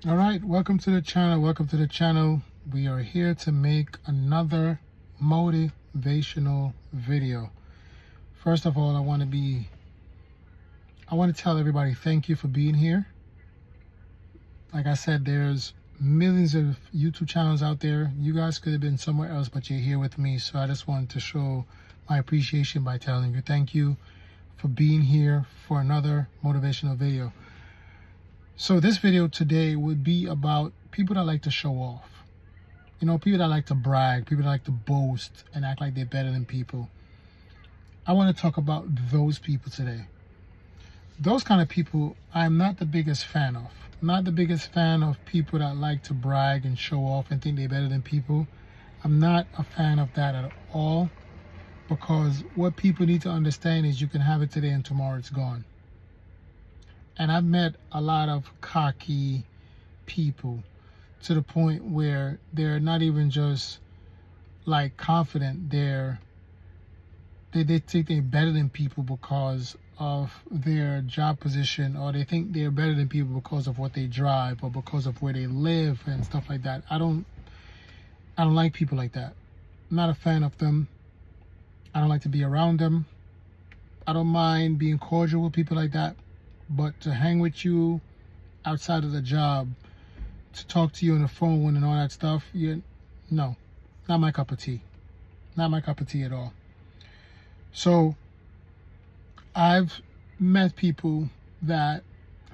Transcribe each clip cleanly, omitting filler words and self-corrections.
All right, welcome to the channel. Welcome to the channel. We are here to make another motivational video. First of all, I want to tell everybody thank you for being here. Like I said, there's millions of YouTube channels out there. You guys could have been somewhere else, but you're here with me. So I just wanted to show my appreciation by telling you thank you for being here for another motivational video. So this video today would be about people that like to show off. You know, people that like to brag, people that like to boast and act like they're better than people. I want to talk about those people today. Those kind of people I'm not the biggest fan of. I'm not the biggest fan of people that like to brag and show off and think they're better than people. I'm not a fan of that at all, because what people need to understand is you can have it today and tomorrow it's gone. And I've met a lot of cocky people to the point where they're not even just like confident. They think they're better than people because of their job position, or they think they're better than people because of what they drive or because of where they live and stuff like that. I don't like people like that. I'm not a fan of them. I don't like to be around them. I don't mind being cordial with people like that. But to hang with you outside of the job, to talk to you on the phone and all that stuff, no, not my cup of tea. Not my cup of tea at all. So I've met people that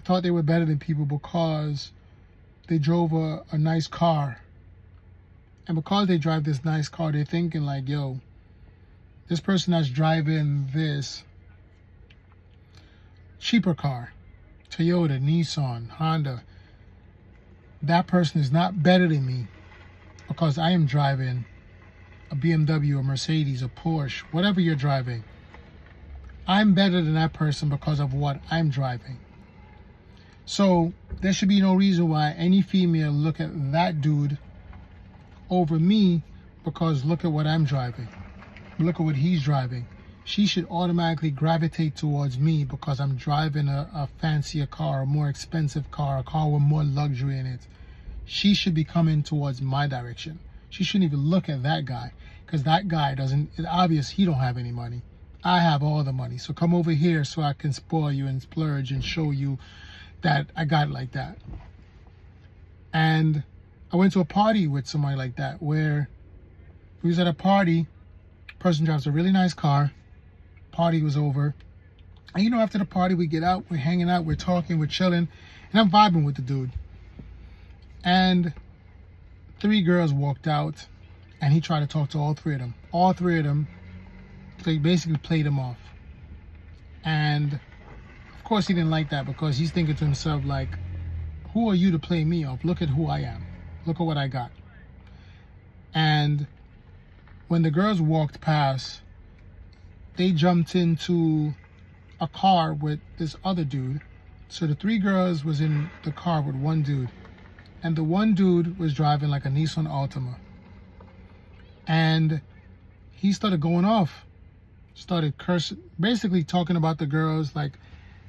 thought they were better than people because they drove a nice car. And because they drive this nice car, they're thinking like, yo, this person that's driving this cheaper car, Toyota, Nissan, Honda, that person is not better than me because I am driving a BMW, a Mercedes, a Porsche, whatever you're driving. I'm better than that person because of what I'm driving. So there should be no reason why any female look at that dude over me, because look at what I'm driving. Look at what he's driving. She should automatically gravitate towards me because I'm driving a fancier car, a more expensive car, a car with more luxury in it. She should be coming towards my direction. She shouldn't even look at that guy, because that guy it's obvious he don't have any money. I have all the money. So come over here so I can spoil you and splurge and show you that I got it like that. And I went to a party with somebody like that, where we was at a party, person drives a really nice car, party was over, and you know, after the party we get out, we're hanging out, we're talking, we're chilling, and I'm vibing with the dude. And 3 girls walked out, and he tried to talk to all 3 of them. All 3 of them, they basically played him off. And of course he didn't like that, because he's thinking to himself like, who are you to play me off? Look at who I am. Look at what I got. And when the girls walked past, they jumped into a car with this other dude. So the 3 girls was in the car with one dude. And the one dude was driving like a Nissan Altima. And he started going off. Started cursing, basically talking about the girls, like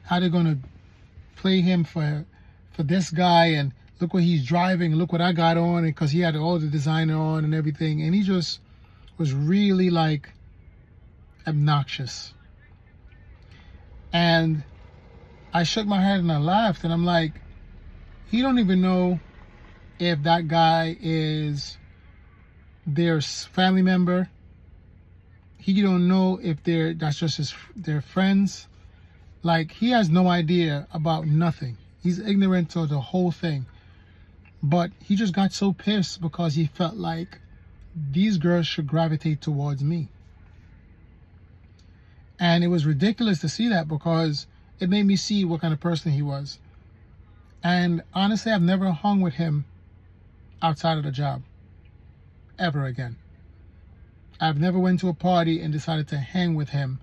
how they're going to play him for this guy. And look what he's driving. And look what I got on. Because he had all the designer on and everything. And he just was really like obnoxious. And I shook my head and I laughed, and I'm like, he don't even know if that guy is their family member. He don't know if that's just their friends. Like, he has no idea about nothing. He's ignorant to the whole thing. But he just got so pissed because he felt like these girls should gravitate towards me. And it was ridiculous to see that, because it made me see what kind of person he was. And honestly, I've never hung with him outside of the job ever again. I've never went to a party and decided to hang with him,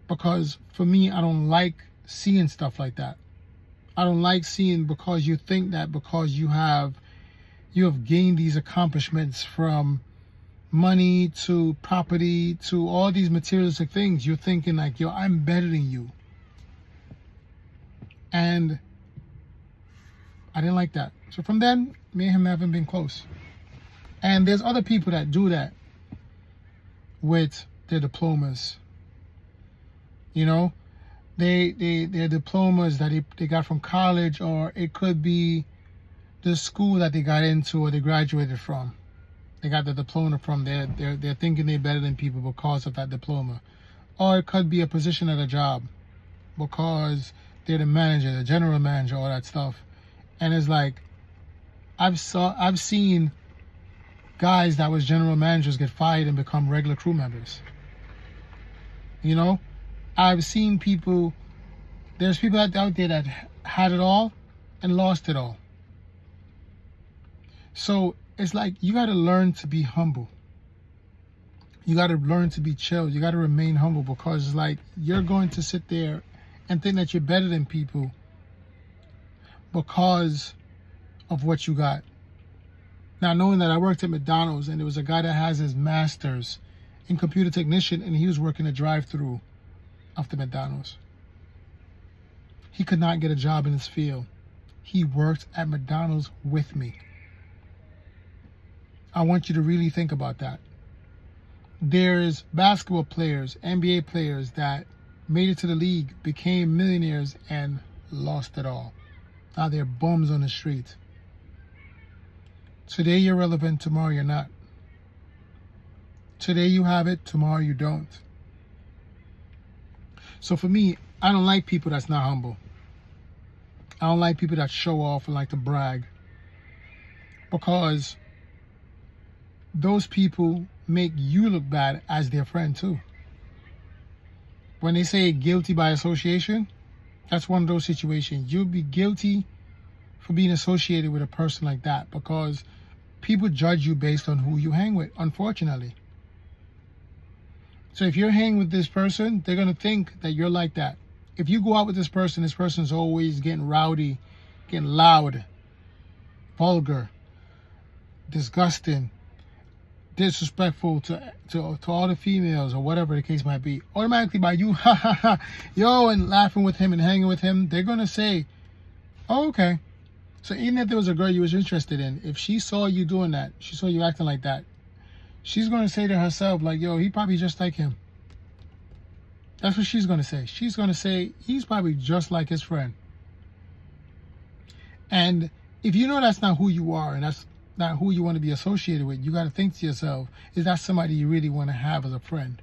because for me, I don't like seeing stuff like that. I don't like seeing, because you think that because you have gained these accomplishments, from money to property to all these materialistic things, you're thinking like, yo, I'm better than you. And I didn't like that. So from then, me and him haven't been close. And there's other people that do that with their diplomas. You know, their diplomas that they got from college, or it could be the school that they got into or they graduated from. They got the diploma from there. They're thinking they're better than people because of that diploma. Or it could be a position at a job because they're the manager, the general manager, all that stuff. And it's like, I've seen guys that was general managers get fired and become regular crew members. You know, I've seen people, there's people out there that had it all and lost it all. So it's like, you got to learn to be humble. You got to learn to be chill. You got to remain humble, because it's like, you're going to sit there and think that you're better than people because of what you got. Now, knowing that I worked at McDonald's and there was a guy that has his master's in computer technician and he was working a drive-through of the McDonald's. He could not get a job in his field. He worked at McDonald's with me. I want you to really think about that. There's basketball players, NBA players that made it to the league, became millionaires, and lost it all. Now they're bums on the street. Today you're relevant, tomorrow you're not. Today you have it, tomorrow you don't. So for me, I don't like people that's not humble. I don't like people that show off and like to brag, because those people make you look bad as their friend too. When they say guilty by association, that's one of those situations. You'll be guilty for being associated with a person like that, because people judge you based on who you hang with, unfortunately. So if you're hanging with this person, they're going to think that you're like that. If you go out with this person's always getting rowdy, getting loud, vulgar, disgusting, disrespectful to all the females, or whatever the case might be, automatically by you, ha ha ha, yo, and laughing with him and hanging with him, they're going to say, oh, okay. So even if there was a girl you was interested in, if she saw you doing that, she saw you acting like that, she's going to say to herself, like, yo, he probably just like him. That's what she's going to say. She's going to say, he's probably just like his friend. And if you know that's not who you are, and that's not who you want to be associated with, you got to think to yourself, is that somebody you really want to have as a friend?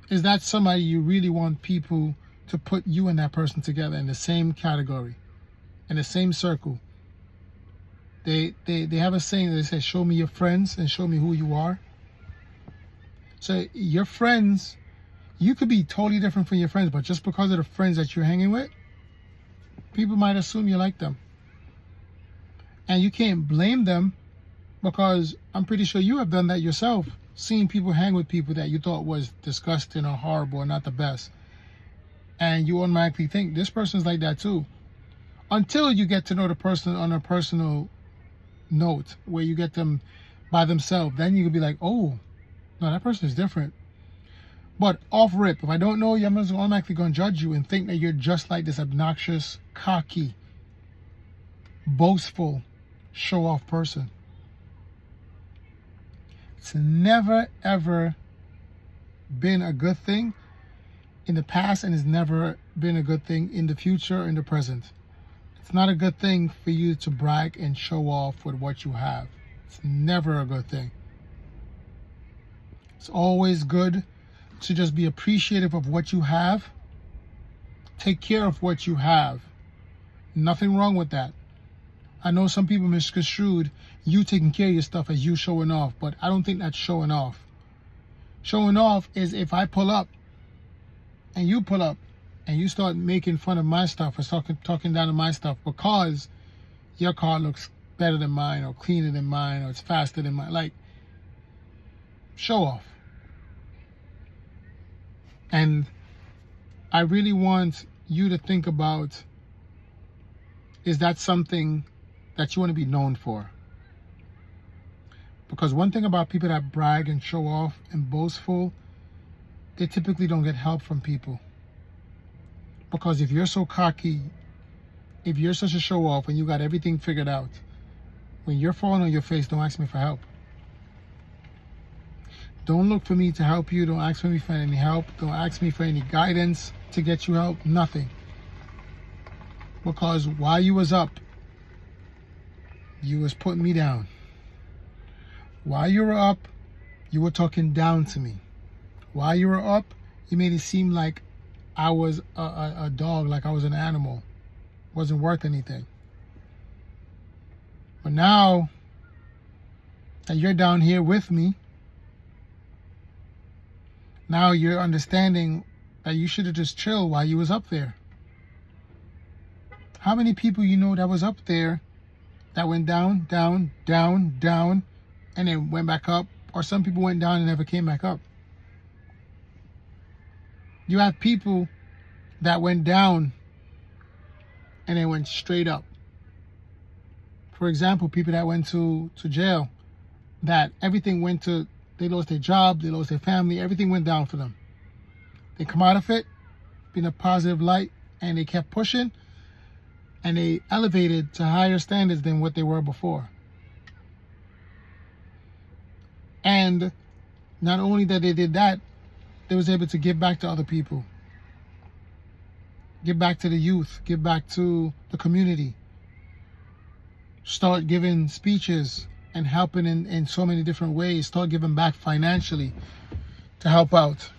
Is that somebody you really want people to put you and that person together in the same category, in the same circle? They have a saying, they say, show me your friends and show me who you are. So your friends, you could be totally different from your friends, but just because of the friends that you're hanging with, people might assume you like them. And you can't blame them, because I'm pretty sure you have done that yourself, seeing people hang with people that you thought was disgusting or horrible or not the best. And you automatically think, this person's like that too. Until you get to know the person on a personal note, where you get them by themselves, then you could be like, oh, no, that person is different. But off rip, if I don't know you, I'm just automatically going to judge you and think that you're just like this obnoxious, cocky, boastful, show-off person. It's never, ever been a good thing in the past, and it's never been a good thing in the future or in the present. It's not a good thing for you to brag and show off with what you have. It's never a good thing. It's always good to just be appreciative of what you have. Take care of what you have. Nothing wrong with that. I know some people misconstrued you taking care of your stuff as you showing off, but I don't think that's showing off. Showing off is if I pull up and you pull up and you start making fun of my stuff or talking down to my stuff because your car looks better than mine or cleaner than mine or it's faster than mine. Like, show off. And I really want you to think about, is that something that you want to be known for? Because one thing about people that brag and show off and boastful, they typically don't get help from people. Because if you're so cocky, If you're such a show off and you got everything figured out, when you're falling on your face, don't ask me for help. Don't look for me to help you. Don't ask me for any help. Don't ask me for any guidance to get you help. Nothing. Because while you was up, you was putting me down. While you were up, you were talking down to me. While you were up, you made it seem like I was a dog, like I was an animal. Wasn't worth anything. But now that you're down here with me, now you're understanding that you should have just chilled while you was up there. How many people you know that was up there that went down, down, down, down, and then went back up? Or some people went down and never came back up. You have people that went down and they went straight up. For example, people that went to jail, that everything went to, they lost their job, they lost their family, everything went down for them. They come out of it, being a positive light, and they kept pushing, and they elevated to higher standards than what they were before. And not only that they did that, they was able to give back to other people. Give back to the youth, give back to the community. Start giving speeches and helping in so many different ways. Start giving back financially to help out.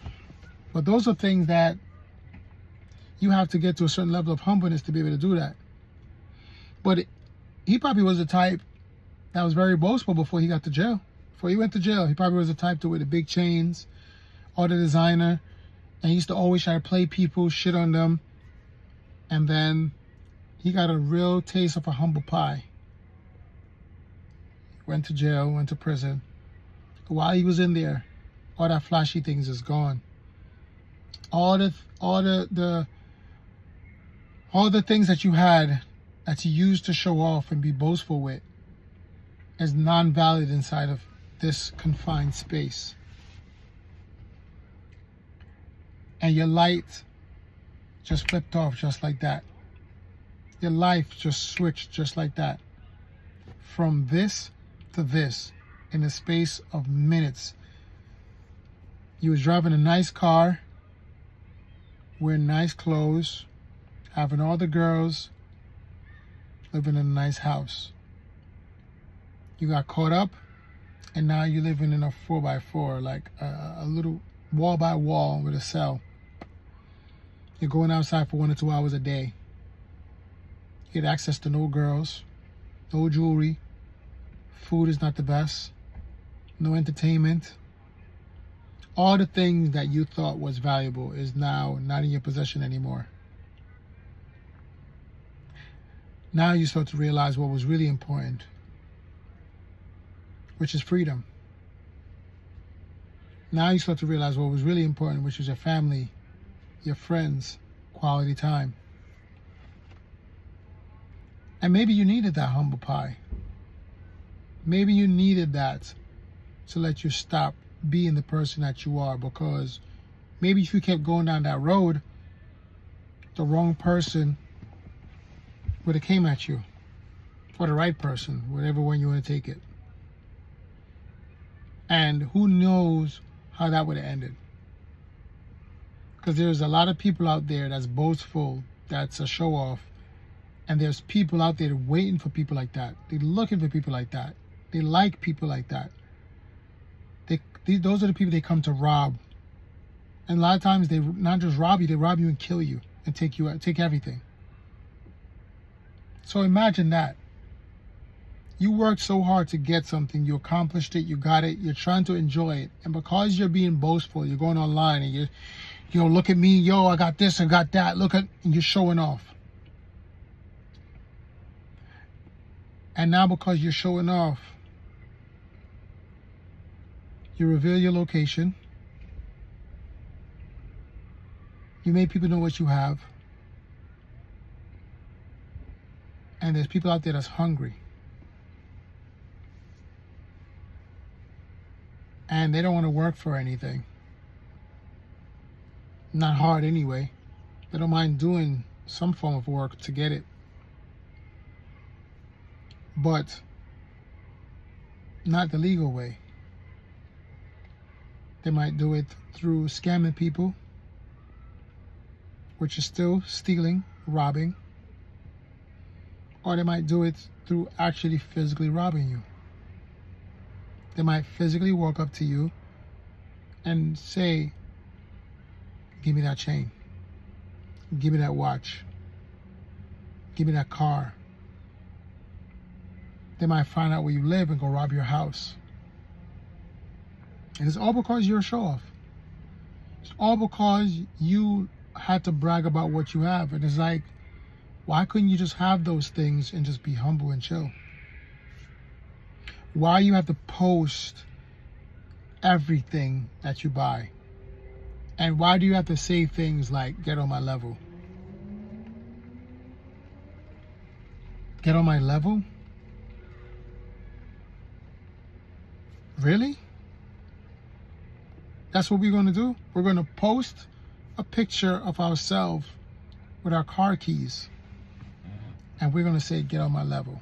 But those are things that you have to get to a certain level of humbleness to be able to do that. But he probably was the type that was very boastful before he got to jail. Before he went to jail, he probably was the type to wear the big chains, or the designer, and he used to always try to play people, shit on them. And then he got a real taste of a humble pie. Went to jail, went to prison. While he was in there, all that flashy things is gone. All the things that you had that you used to show off and be boastful with is non-valid inside of this confined space. And your light just flipped off just like that. Your life just switched just like that. From this to this in the space of minutes. You was driving a nice car, wearing nice clothes, having all the girls, living in a nice house. You got caught up, and now you're living in a 4x4, like a little wall by wall with a cell. You're going outside for 1 or 2 hours a day. You get access to no girls, no jewelry, food is not the best, no entertainment. All the things that you thought was valuable is now not in your possession anymore. Now you start to realize what was really important, which is freedom. Now you start to realize what was really important, which is your family, your friends, quality time. And maybe you needed that humble pie. Maybe you needed that to let you stop being the person that you are, because maybe if you kept going down that road, the wrong person would have came at you, or the right person, whatever one you want to take it. And who knows how that would have ended. Because there's a lot of people out there that's boastful, that's a show-off, and there's people out there waiting for people like that. They're looking for people like that. They like people like that. Those are the people they come to rob. And a lot of times they not just rob you, they rob you and kill you and take everything. So imagine that. You worked so hard to get something, you accomplished it, you got it, you're trying to enjoy it. And because you're being boastful, you're going online and you're look at me, yo, I got this, I got that, and you're showing off. And now because you're showing off, you reveal your location. You make people know what you have. And there's people out there that's hungry. And they don't want to work for anything. Not hard anyway. They don't mind doing some form of work to get it. but not the legal way. They might do it through scamming people, which is still stealing, robbing, or they might do it through actually physically robbing you. They might physically walk up to you and say, give me that chain, give me that watch, give me that car. They might find out where you live and go rob your house. And it's all because you're a show-off. It's all because you had to brag about what you have. And it's like, why couldn't you just have those things and just be humble and chill? Why you have to post everything that you buy? And why do you have to say things like, get on my level? Get on my level? Really? That's what we're going to do? We're going to post a picture of ourselves with our car keys. And we're going to say, get on my level.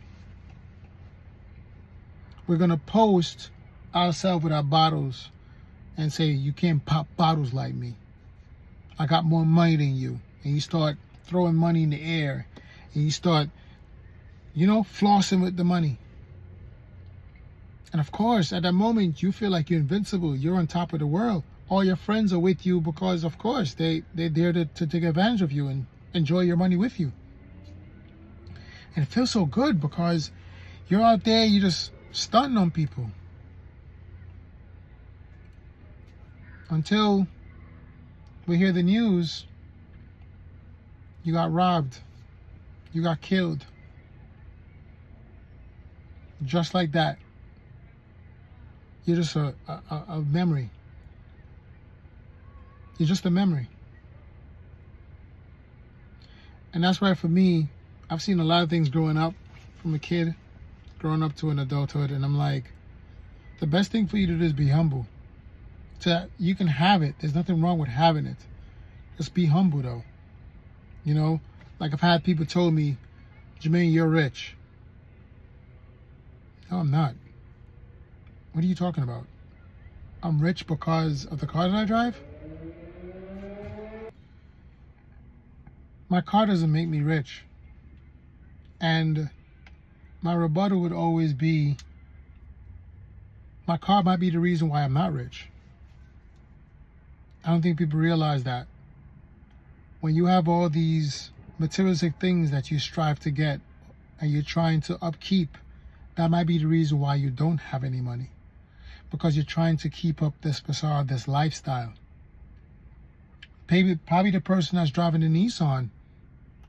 We're going to post ourselves with our bottles and say, you can't pop bottles like me. I got more money than you. And you start throwing money in the air. And you start, flossing with the money. And of course, at that moment, you feel like you're invincible. You're on top of the world. All your friends are with you because, of course, they're there to take advantage of you and enjoy your money with you. And it feels so good because you're out there, you're just stunting on people. Until we hear the news, you got robbed. You got killed. Just like that. You're just a memory. You're just a memory. And that's why for me, I've seen a lot of things growing up from a kid, growing up to an adulthood. And I'm like, the best thing for you to do is be humble. You can have it. There's nothing wrong with having it. Just be humble though. Like I've had people told me, Jermaine, you're rich. No, I'm not. What are you talking about? I'm rich because of the car that I drive? My car doesn't make me rich. And my rebuttal would always be, my car might be the reason why I'm not rich. I don't think people realize that. When you have all these materialistic things that you strive to get and you're trying to upkeep, that might be the reason why you don't have any money. Because you're trying to keep up this facade, this lifestyle. Probably the person that's driving a Nissan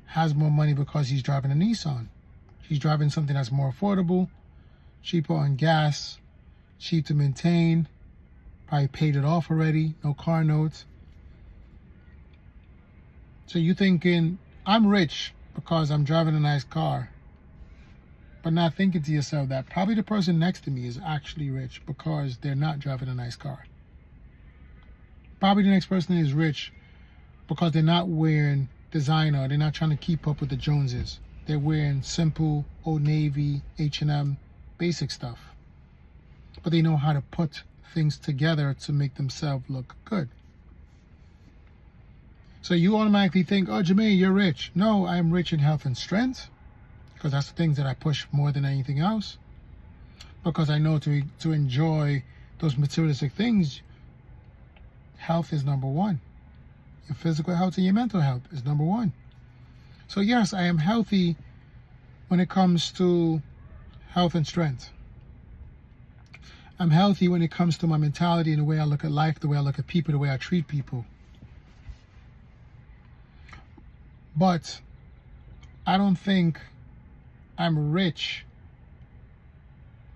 has more money because he's driving a Nissan. He's driving something that's more affordable, cheaper on gas, cheap to maintain, probably paid it off already, no car notes. So you're thinking, I'm rich because I'm driving a nice car. But not thinking to yourself that probably the person next to me is actually rich because they're not driving a nice car. Probably the next person is rich because they're not wearing designer. They're not trying to keep up with the Joneses. They're wearing simple, Old Navy, H&M, basic stuff. But they know how to put things together to make themselves look good. So you automatically think, oh, Jermaine, you're rich. No, I'm rich in health and strength. Because that's the things that I push more than anything else. Because I know to enjoy those materialistic things, health is number one. Your physical health and your mental health is number one. So yes, I am healthy when it comes to health and strength. I'm healthy when it comes to my mentality and the way I look at life, the way I look at people, the way I treat people. But I don't think I'm rich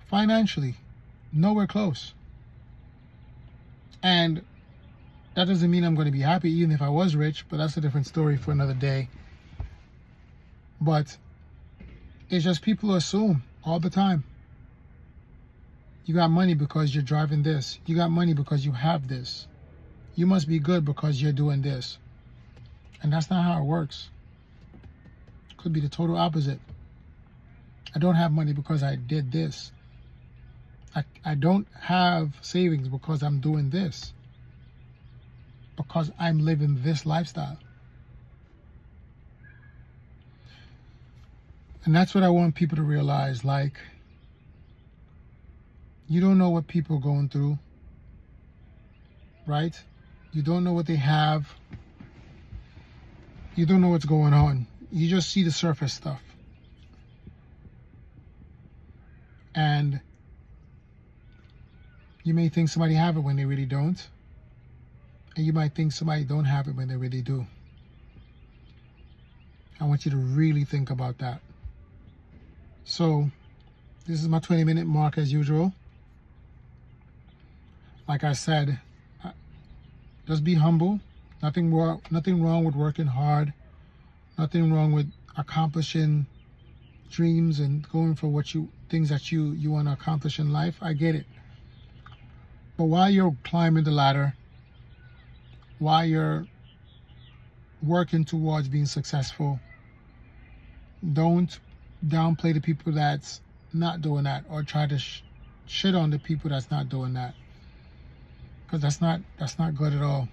financially, nowhere close. And that doesn't mean I'm going to be happy even if I was rich, but that's a different story for another day. But it's just people assume all the time. You got money because you're driving this. You got money because you have this. You must be good because you're doing this. And that's not how it works. Could be the total opposite. I don't have money because I did this. I don't have savings because I'm doing this. Because I'm living this lifestyle. And that's what I want people to realize. Like, you don't know what people are going through, right? You don't know what they have. You don't know what's going on. You just see the surface stuff. And you may think somebody have it when they really don't. And you might think somebody don't have it when they really do. I want you to really think about that. So, this is my 20-minute mark as usual. Like I said, just be humble. Nothing wrong with working hard. Nothing wrong with accomplishing dreams and going for things that you want to accomplish in life. I get it. But while you're climbing the ladder, while you're working towards being successful, don't downplay the people that's not doing that, or try to shit on the people that's not doing that, because that's not good at all.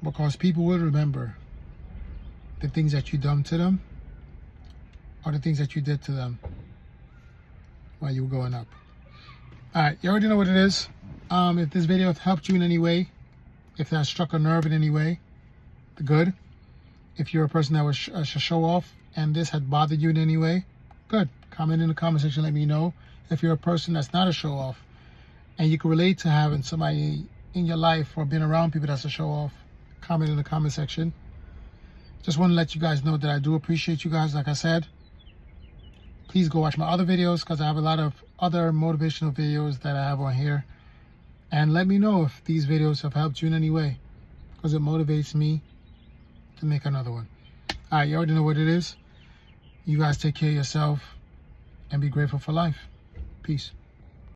Because people will remember the things that you done to them, or the things that you did to them while you were going up. All right, you already know what it is. If this video helped you in any way, if that struck a nerve in any way, good. If you're a person that was a show off and this had bothered you in any way, good. Comment in the comment section, let me know. If you're a person that's not a show off and you can relate to having somebody in your life or being around people that's a show off, comment in the comment section. Just want to let you guys know that I do appreciate you guys. Like I said, please go watch my other videos, because I have a lot of other motivational videos that I have on here. And let me know if these videos have helped you in any way, because it motivates me to make another one. All right, you already know what it is. You guys take care of yourself and be grateful for life. Peace.